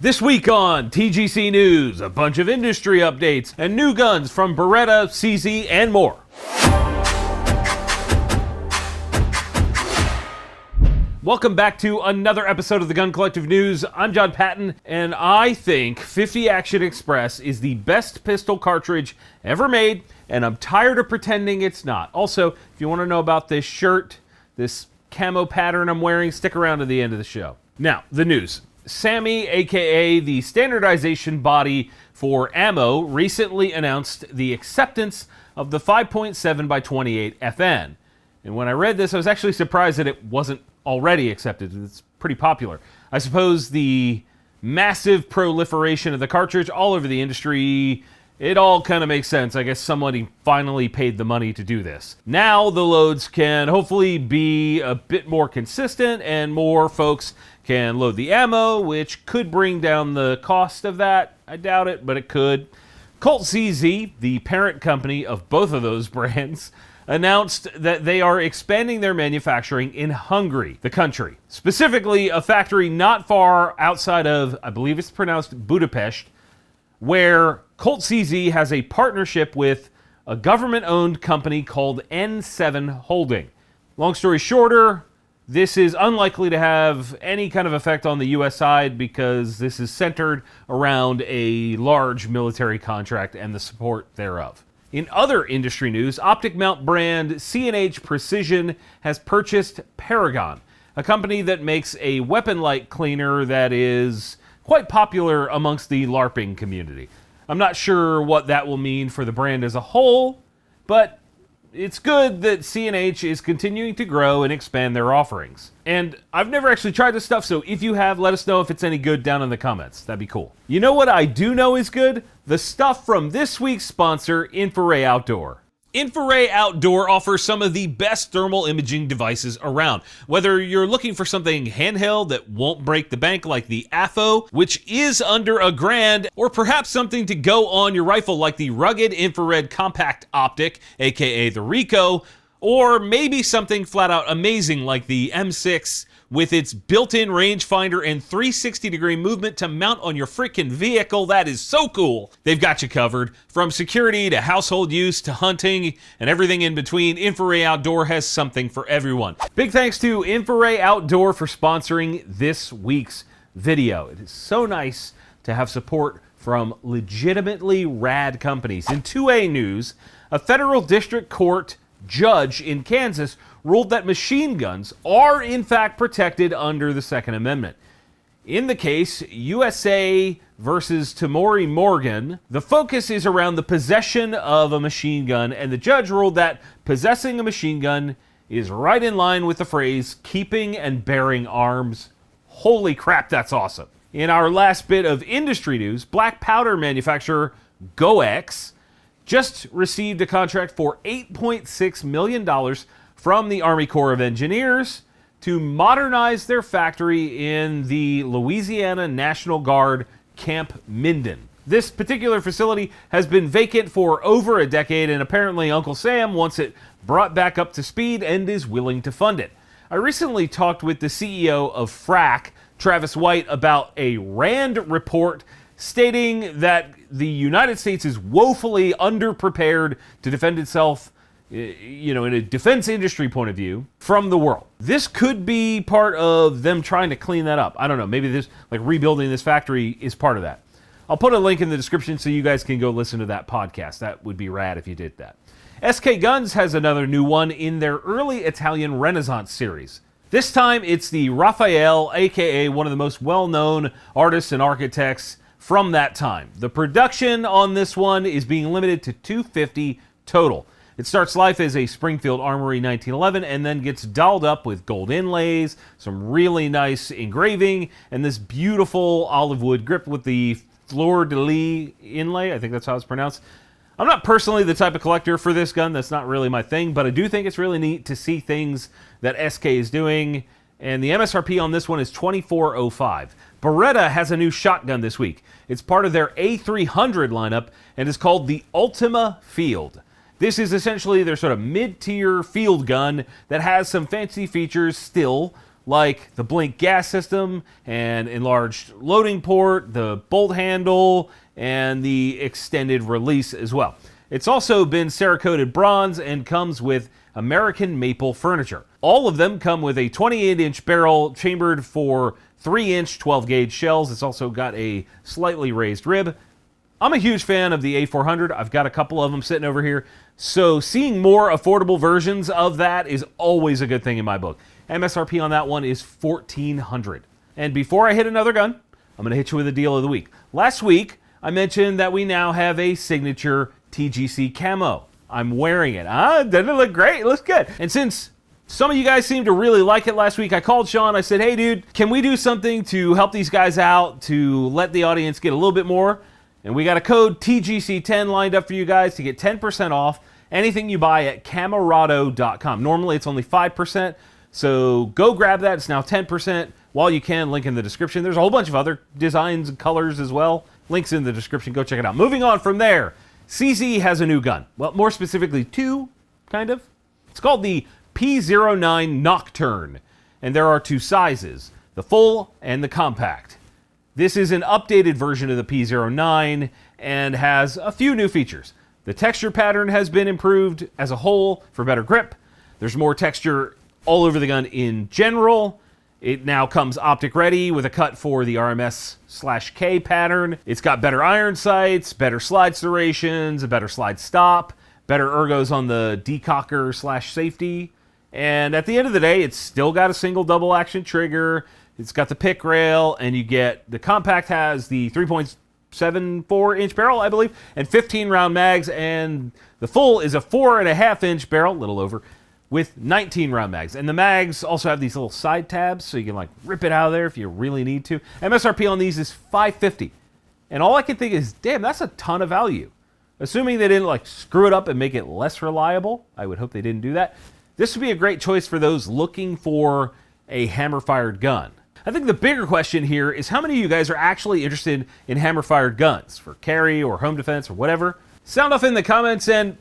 This week on TGC News, a bunch of industry updates and new guns from Beretta CZ and more. Welcome back to another episode of the Gun Collective News. I'm John Patton, and I think 50 Action Express is the best pistol cartridge ever made, and I'm tired of pretending it's not. Also, if you want to know about this shirt, this camo pattern I'm wearing, stick around to the end of the show. Now, the news. Sammy, aka the standardization body for ammo, recently announced the acceptance of the 5.7x28 FN. And when I read this, I was actually surprised that it wasn't already accepted. It's pretty popular. I suppose the massive proliferation of the cartridge all over the industry, it all kind of makes sense. I guess somebody finally paid the money to do this. Now the loads can hopefully be a bit more consistent and more folks can load the ammo, which could bring down the cost of that. I doubt it, but it could. Colt CZ, the parent company of both of those brands, announced that they are expanding their manufacturing in Hungary, the country. Specifically, a factory not far outside of, I believe it's pronounced Budapest, where Colt CZ has a partnership with a government-owned company called N7 Holding. Long story shorter, this is unlikely to have any kind of effect on the U.S. side because this is centered around a large military contract and the support thereof. In other industry news, optic mount brand C&H Precision has purchased Paragon, a company that makes a weapon light cleaner that is quite popular amongst the LARPing community. I'm not sure what that will mean for the brand as a whole, but it's good that C&H is continuing to grow and expand their offerings. And I've never actually tried this stuff, so if you have, let us know if it's any good down in the comments. That'd be cool. You know what I do know is good? The stuff from this week's sponsor, Infiray Outdoor. Infray Outdoor offers some of the best thermal imaging devices around. Whether you're looking for something handheld that won't break the bank like the AFO, which is under $1,000, or perhaps something to go on your rifle like the rugged infrared compact optic, aka the Rico, or maybe something flat out amazing like the M6 with its built-in rangefinder and 360-degree movement to mount on your freaking vehicle. That is so cool. They've got you covered. From security to household use to hunting and everything in between, Infiray Outdoor has something for everyone. Big thanks to Infiray Outdoor for sponsoring this week's video. It is so nice to have support from legitimately rad companies. In 2A news, a federal district court judge in Kansas ruled that machine guns are in fact protected under the Second Amendment. In the case, USA versus Tamori Morgan, the focus is around the possession of a machine gun, and the judge ruled that possessing a machine gun is right in line with the phrase keeping and bearing arms. Holy crap, that's awesome. In our last bit of industry news, black powder manufacturer GOEX just received a contract for $8.6 million from the Army Corps of Engineers to modernize their factory in the Louisiana National Guard Camp Minden. This particular facility has been vacant for over a decade, and apparently Uncle Sam wants it brought back up to speed and is willing to fund it. I recently talked with the CEO of FRAC, Travis White, about a RAND report stating that the United States is woefully underprepared to defend itself, in a defense industry point of view, from the world. This could be part of them trying to clean that up. I don't know, maybe this, like rebuilding this factory is part of that. I'll put a link in the description so you guys can go listen to that podcast. That would be rad if you did that. SK Guns has another new one in their early Italian Renaissance series. This time it's the Raphael, aka one of the most well-known artists and architects from that time. The production on this one is being limited to 250 total. It starts life as a Springfield Armory 1911 and then gets dolled up with gold inlays, some really nice engraving, and this beautiful olive wood grip with the fleur-de-lis inlay. I think that's how it's pronounced. I'm not personally the type of collector for this gun. That's not really my thing, but I do think it's really neat to see things that SK is doing, and the MSRP on this one is $24.05. Beretta has a new shotgun this week. It's part of their A300 lineup and is called the Ultima Field. This is essentially their sort of mid-tier field gun that has some fancy features still, like the blink gas system and enlarged loading port, the bolt handle, and the extended release as well. It's also been Cerakoted bronze and comes with American maple furniture. All of them come with a 28-inch barrel chambered for 3-inch 12-gauge shells. It's also got a slightly raised rib. I'm a huge fan of the A400. I've got a couple of them sitting over here. So seeing more affordable versions of that is always a good thing in my book. MSRP on that one is $1,400. And before I hit another gun, I'm going to hit you with a deal of the week. Last week, I mentioned that we now have a signature TGC camo. I'm wearing it. Doesn't it look great? It looks good. And since some of you guys seemed to really like it last week, I called Sean. I said, hey, dude, can we do something to help these guys out, to let the audience get a little bit more? And we got a code TGC10 lined up for you guys to get 10% off anything you buy at camerado.com. Normally, it's only 5%, so go grab that. It's now 10% while you can. Link in the description. There's a whole bunch of other designs and colors as well. Links in the description. Go check it out. Moving on from there, CZ has a new gun. Well, more specifically, two, kind of. It's called the P09 Nocturne, and there are two sizes, the full and the compact. This is an updated version of the P09 and has a few new features. The texture pattern has been improved as a whole for better grip. There's more texture all over the gun in general. It now comes optic ready with a cut for the RMS/K pattern. It's got better iron sights, better slide serrations, a better slide stop, better ergos on the decocker/safety. And at the end of the day, it's still got a single double action trigger. It's got the pick rail, and you get the compact has the 3.74-inch barrel, I believe, and 15-round mags, and the full is a 4.5-inch barrel, a little over, with 19-round mags. And the mags also have these little side tabs, so you can like rip it out of there if you really need to. MSRP on these is $550, and all I can think is, damn, that's a ton of value. Assuming they didn't like screw it up and make it less reliable, I would hope they didn't do that. This would be a great choice for those looking for a hammer-fired gun. I think the bigger question here is how many of you guys are actually interested in hammer-fired guns for carry or home defense or whatever? Sound off in the comments, and